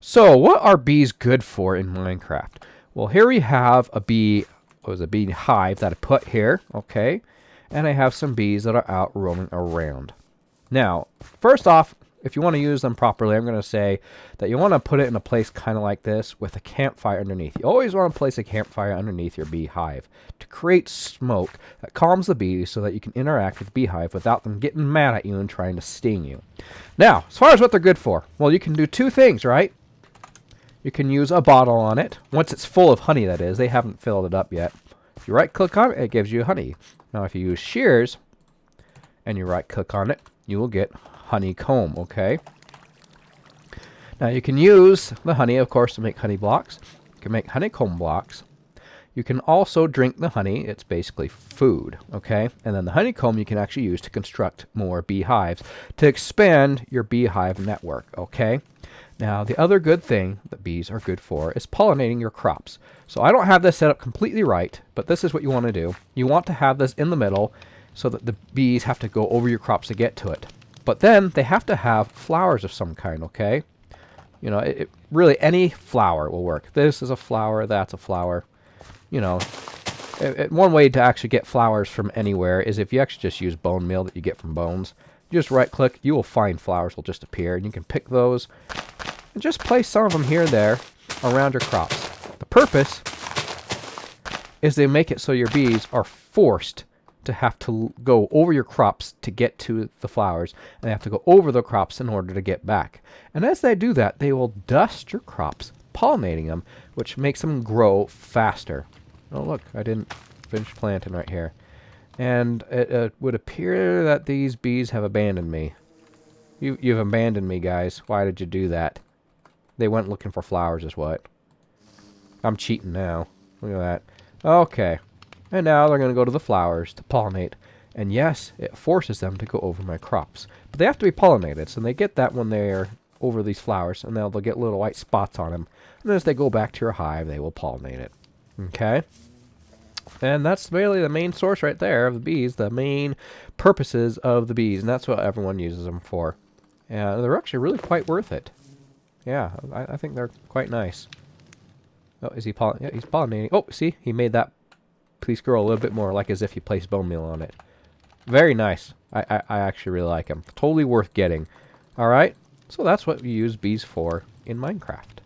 So, what are bees good for in Minecraft? Well, here we have a bee, a bee hive that I put here, okay? And I have some bees that are out roaming around. Now, first off, if you want to use them properly, I'm going to say that you want to put it in a place kind of like this with a campfire underneath. You always want to place a campfire underneath your beehive to create smoke that calms the bees so that you can interact with the beehive without them getting mad at you and trying to sting you. Now, as far as what they're good for, well, you can do two things, right? You can use a bottle on it. Once it's full of honey, that is. They haven't filled it up yet. If you right-click on it, it gives you honey. Now, if you use shears and you right-click on it, you will get honeycomb, okay? Now, you can use the honey, of course, to make honey blocks. You can make honeycomb blocks. You can also drink the honey. It's basically food, okay? And then the honeycomb you can actually use to construct more beehives to expand your beehive network, okay? Now, the other good thing that bees are good for is pollinating your crops. So I don't have this set up completely right, but this is what you want to do. You want to have this in the middle so that the bees have to go over your crops to get to it. But then they have to have flowers of some kind, okay? You know, really any flower will work. This is a flower, that's a flower. You know, one way to actually get flowers from anywhere is if you actually just use bone meal that you get from bones. You just right click, you will find flowers will just appear, and you can pick those and just place some of them here and there around your crops. The purpose is they make it so your bees are forced to have to go over your crops to get to the flowers, and they have to go over the crops in order to get back. And as they do that, they will dust your crops, pollinating them, which makes them grow faster. Oh look, I didn't finish planting right here. And it would appear that these bees have abandoned me. You've abandoned me, guys. Why did you do that? They went looking for flowers is what. I'm cheating now. Look at that. Okay. And now they're going to go to the flowers to pollinate. And yes, it forces them to go over my crops. But they have to be pollinated, so they get that when they're over these flowers, and they'll get little white spots on them. And as they go back to your hive, they will pollinate it. Okay? And that's really the main source right there of the bees, the main purposes of the bees, and that's what everyone uses them for. And they're actually really quite worth it. Yeah, I think they're quite nice. Oh, is he yeah, he's pollinating. Oh, see? He made that piece grow a little bit more, like as if he placed bone meal on it. Very nice. I actually really like them. Totally worth getting. Alright, so that's what we use bees for in Minecraft.